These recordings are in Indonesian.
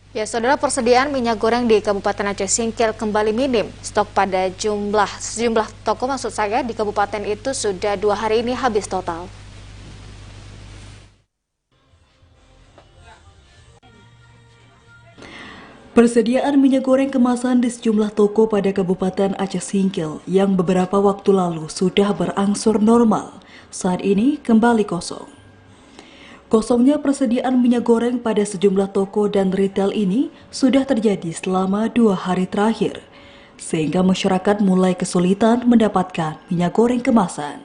Ya, saudara, persediaan minyak goreng di Kabupaten Aceh Singkil kembali minim. Stok pada sejumlah toko maksud saya di kabupaten itu sudah 2 hari ini habis total. Persediaan minyak goreng kemasan di sejumlah toko pada Kabupaten Aceh Singkil yang beberapa waktu lalu sudah berangsur normal, saat ini kembali kosong. Kosongnya persediaan minyak goreng pada sejumlah toko dan retail ini sudah terjadi selama 2 hari terakhir, sehingga masyarakat mulai kesulitan mendapatkan minyak goreng kemasan.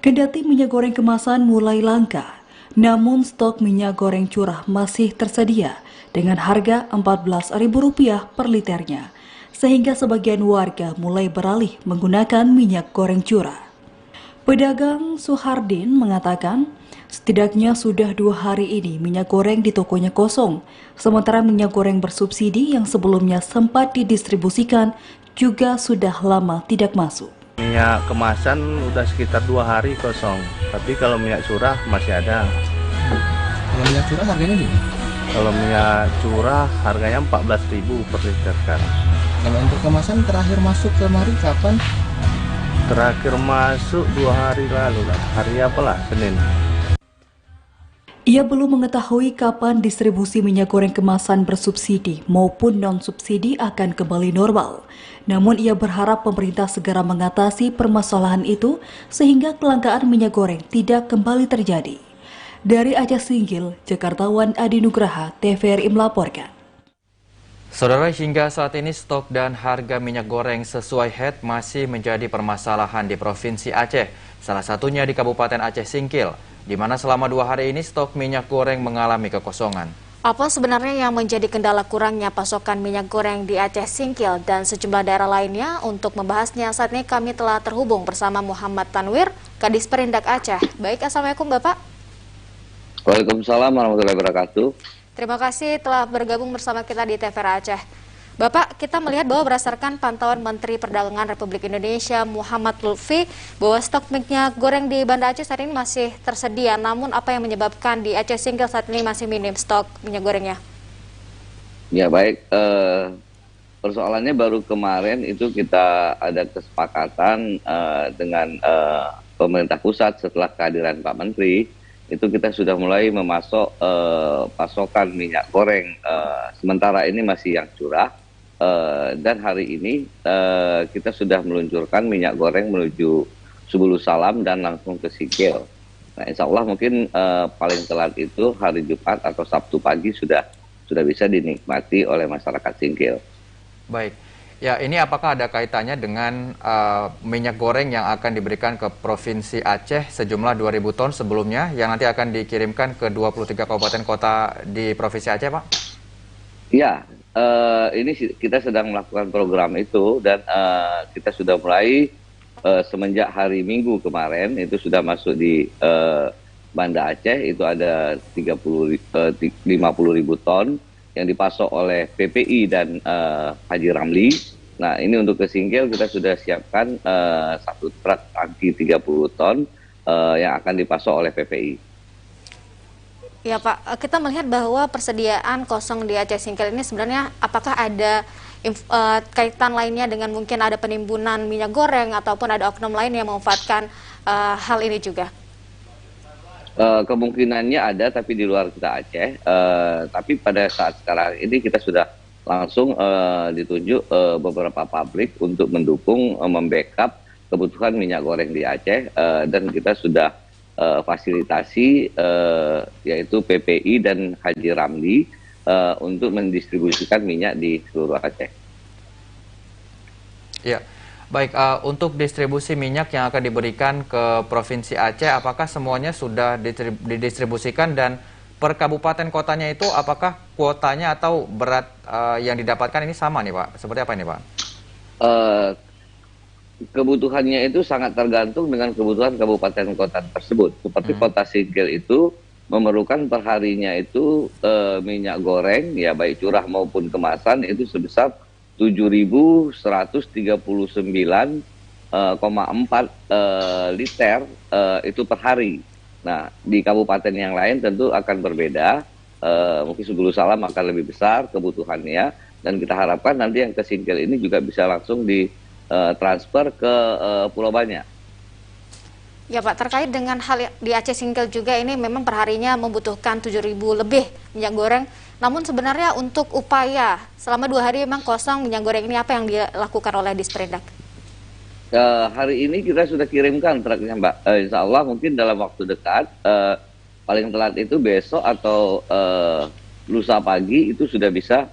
Kendati minyak goreng kemasan mulai langka, namun stok minyak goreng curah masih tersedia dengan harga Rp14.000 per liternya, sehingga sebagian warga mulai beralih menggunakan minyak goreng curah. Pedagang Suhardin mengatakan, setidaknya sudah 2 hari ini minyak goreng di tokonya kosong, sementara minyak goreng bersubsidi yang sebelumnya sempat didistribusikan juga sudah lama tidak masuk. Minyak kemasan udah sekitar 2 hari kosong, tapi kalau minyak curah masih ada. Kalau minyak curah harganya gimana? Kalau minyak curah harganya 14.000 per liter sekarang. Kalau untuk kemasan terakhir masuk kemari kapan? Terakhir masuk 2 hari lalu lah. Hari apalah, Senin. Ia belum mengetahui kapan distribusi minyak goreng kemasan bersubsidi maupun non-subsidi akan kembali normal. Namun ia berharap pemerintah segera mengatasi permasalahan itu sehingga kelangkaan minyak goreng tidak kembali terjadi. Dari Aceh Singkil, Jakartawan Adi Nugraha, TVRI melaporkan. Saudara, hingga saat ini stok dan harga minyak goreng sesuai head masih menjadi permasalahan di Provinsi Aceh. Salah satunya di Kabupaten Aceh Singkil, di mana selama 2 hari ini stok minyak goreng mengalami kekosongan. Apa sebenarnya yang menjadi kendala kurangnya pasokan minyak goreng di Aceh Singkil dan sejumlah daerah lainnya? Untuk membahasnya, saat ini kami telah terhubung bersama Muhammad Tanwir, Kadis Perindak Aceh. Baik, Assalamualaikum Bapak. Waalaikumsalam warahmatullahi wabarakatuh. Terima kasih telah bergabung bersama kita di TVRI Aceh. Bapak, kita melihat bahwa berdasarkan pantauan Menteri Perdagangan Republik Indonesia Muhammad Lutfi, bahwa stok minyak goreng di Banda Aceh saat ini masih tersedia. Namun apa yang menyebabkan di Aceh Singkil saat ini masih minim stok minyak gorengnya? Ya baik, persoalannya baru kemarin itu kita ada kesepakatan dengan pemerintah pusat setelah kehadiran Pak Menteri, itu kita sudah mulai memasok pasokan minyak goreng. Sementara ini masih yang curah. Dan hari ini kita sudah meluncurkan minyak goreng menuju Subulus Salam dan langsung ke Singkil. Nah, insya Allah mungkin paling telat itu hari Jumat atau Sabtu pagi sudah bisa dinikmati oleh masyarakat Singkil. Baik, ya ini apakah ada kaitannya dengan minyak goreng yang akan diberikan ke Provinsi Aceh sejumlah 2.000 ton sebelumnya yang nanti akan dikirimkan ke 23 kabupaten kota di Provinsi Aceh, Pak? Ya, ini kita sedang melakukan program itu dan kita sudah mulai semenjak hari Minggu kemarin itu sudah masuk di Banda Aceh, itu ada 50.000 ton yang dipasok oleh PPI dan Haji Ramli. Nah, ini untuk ke Singkil kita sudah siapkan 1 truk tangki 30 ton yang akan dipasok oleh PPI. Ya Pak, kita melihat bahwa persediaan kosong di Aceh Singkil ini sebenarnya apakah ada kaitan lainnya dengan mungkin ada penimbunan minyak goreng ataupun ada oknum lain yang memanfaatkan hal ini juga? Kemungkinannya ada, tapi di luar kita Aceh. Tapi pada saat sekarang ini kita sudah langsung ditunjuk beberapa pabrik untuk mendukung membackup kebutuhan minyak goreng di Aceh, dan kita sudah fasilitasi yaitu PPI dan Haji Ramli untuk mendistribusikan minyak di seluruh Aceh. Ya, baik. Untuk distribusi minyak yang akan diberikan ke Provinsi Aceh, apakah semuanya sudah didistribusikan dan per kabupaten kotanya itu apakah kuotanya atau berat yang didapatkan ini sama nih Pak? Seperti apa ini Pak? Kebutuhannya itu sangat tergantung dengan kebutuhan kabupaten kota tersebut. Seperti kota Singkil itu memerlukan perharinya itu minyak goreng ya baik curah maupun kemasan itu sebesar 7.139,4 liter itu per hari. Nah, di kabupaten yang lain tentu akan berbeda. mungkin 10 salam akan lebih besar kebutuhannya, dan kita harapkan nanti yang ke Singkil ini juga bisa langsung transfer ke Pulau Banyak. Ya Pak, terkait dengan hal di Aceh Singkil juga ini memang perharinya membutuhkan 7.000 lebih minyak goreng. Namun sebenarnya untuk upaya selama 2 hari memang kosong minyak goreng ini apa yang dilakukan oleh Disperindak? Hari ini kita sudah kirimkan truknya Mbak. Insya Allah mungkin dalam waktu dekat, paling telat itu besok atau lusa pagi itu sudah bisa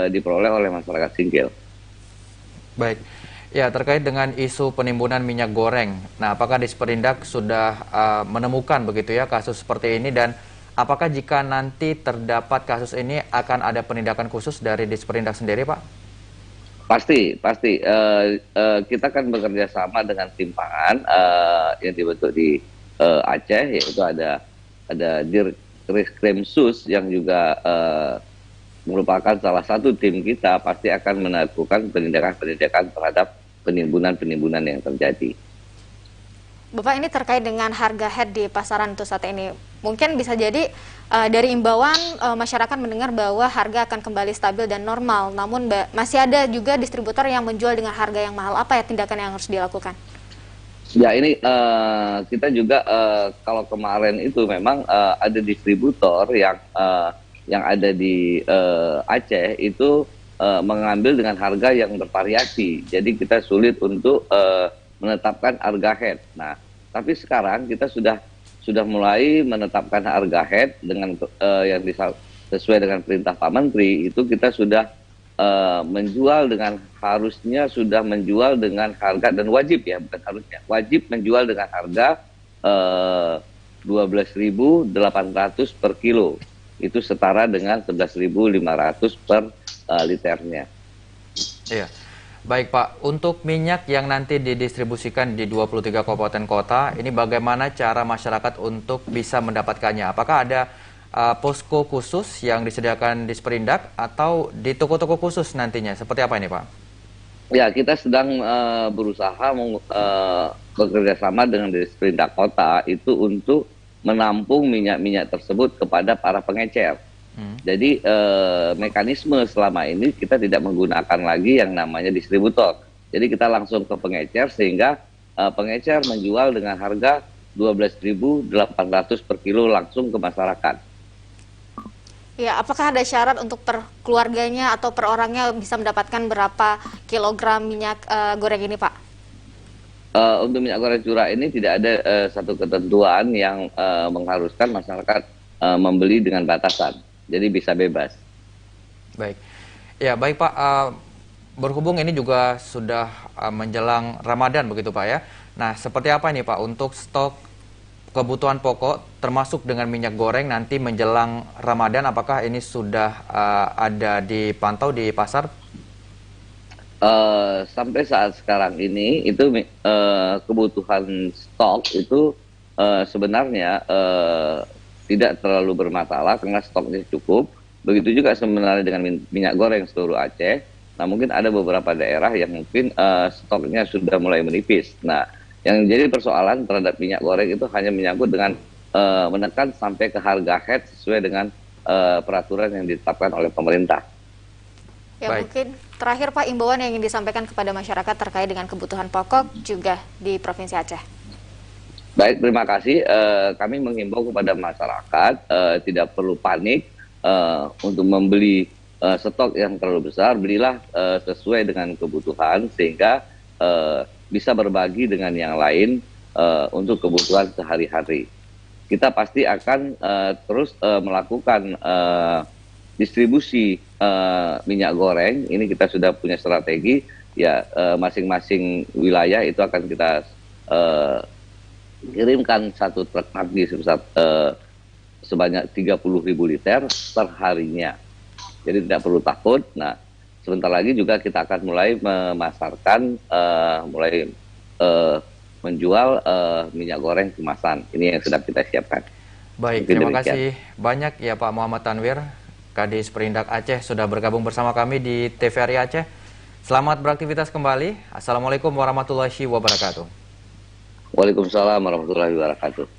diperoleh oleh masyarakat Singkil. Baik. Ya, terkait dengan isu penimbunan minyak goreng. Nah, apakah Disperindak sudah menemukan begitu ya kasus seperti ini, dan apakah jika nanti terdapat kasus ini akan ada penindakan khusus dari Disperindak sendiri, Pak? Pasti. Kita kan bekerja sama dengan tim pangan yang dibentuk di Aceh, yaitu ada Dirkrimsus yang juga merupakan salah satu tim kita, pasti akan melakukan penindakan terhadap penimbunan yang terjadi. Bapak, ini terkait dengan harga head di pasaran untuk saat ini. Mungkin bisa jadi dari imbauan masyarakat mendengar bahwa harga akan kembali stabil dan normal. Namun masih ada juga distributor yang menjual dengan harga yang mahal. Apa ya tindakan yang harus dilakukan? Ya, ini kita juga kalau kemarin itu memang ada distributor yang ada di Aceh itu mengambil dengan harga yang bervariasi. Jadi kita sulit untuk menetapkan harga head. Nah, tapi sekarang kita sudah mulai menetapkan harga head dengan yang sesuai dengan perintah Pak Menteri. Itu kita sudah menjual dengan harusnya sudah menjual dengan harga, dan wajib ya, bukan harusnya, wajib menjual dengan harga 12.800 per kilo. Itu setara dengan 11.500 per liternya. Iya. Baik Pak, untuk minyak yang nanti didistribusikan di 23 kabupaten kota, ini bagaimana cara masyarakat untuk bisa mendapatkannya? Apakah ada posko khusus yang disediakan Disperindak atau di toko-toko khusus nantinya? Seperti apa ini Pak? Ya, kita sedang berusaha bekerja sama dengan Disperindak Kota itu untuk menampung minyak-minyak tersebut kepada para pengecer. Jadi mekanisme selama ini kita tidak menggunakan lagi yang namanya distributor. Jadi kita langsung ke pengecer, sehingga pengecer menjual dengan harga 12.800 per kilo langsung ke masyarakat. Ya, apakah ada syarat untuk per keluarganya atau per orangnya bisa mendapatkan berapa kilogram minyak goreng ini, Pak? Untuk minyak goreng curah ini tidak ada satu ketentuan yang mengharuskan masyarakat membeli dengan batasan. Jadi bisa bebas. Baik. Ya, baik Pak. Berhubung ini juga sudah menjelang Ramadan begitu Pak ya. Nah, seperti apa ini Pak untuk stok kebutuhan pokok termasuk dengan minyak goreng nanti menjelang Ramadan, apakah ini sudah ada dipantau di pasar? Sampai saat sekarang ini itu kebutuhan stok itu sebenarnya tidak terlalu bermasalah karena stoknya cukup. Begitu juga sebenarnya dengan minyak goreng seluruh Aceh. Nah, mungkin ada beberapa daerah yang mungkin stoknya sudah mulai menipis. Nah, yang jadi persoalan terhadap minyak goreng itu hanya menyangkut dengan menekan sampai ke harga head sesuai dengan peraturan yang ditetapkan oleh pemerintah. Ya, baik. Mungkin terakhir Pak, imbauan yang ingin disampaikan kepada masyarakat terkait dengan kebutuhan pokok juga di Provinsi Aceh. Baik, terima kasih. Kami menghimbau kepada masyarakat tidak perlu panik untuk membeli stok yang terlalu besar. Belilah sesuai dengan kebutuhan sehingga bisa berbagi dengan yang lain untuk kebutuhan sehari-hari. Kita pasti akan terus melakukan distribusi minyak goreng. Ini kita sudah punya strategi ya, masing-masing wilayah itu akan kita kirimkan satu truk tangki sebanyak 30.000 liter per harinya. Jadi tidak perlu takut. Nah, sebentar lagi juga kita akan mulai memasarkan, menjual minyak goreng kemasan. Ini yang sedang kita siapkan. Baik, terima kasih banyak ya Pak Muhammad Tanwir, Kadis Perindak Aceh, sudah bergabung bersama kami di TVRI Aceh. Selamat beraktivitas kembali. Assalamualaikum warahmatullahi wabarakatuh. Waalaikumsalam warahmatullahi wabarakatuh.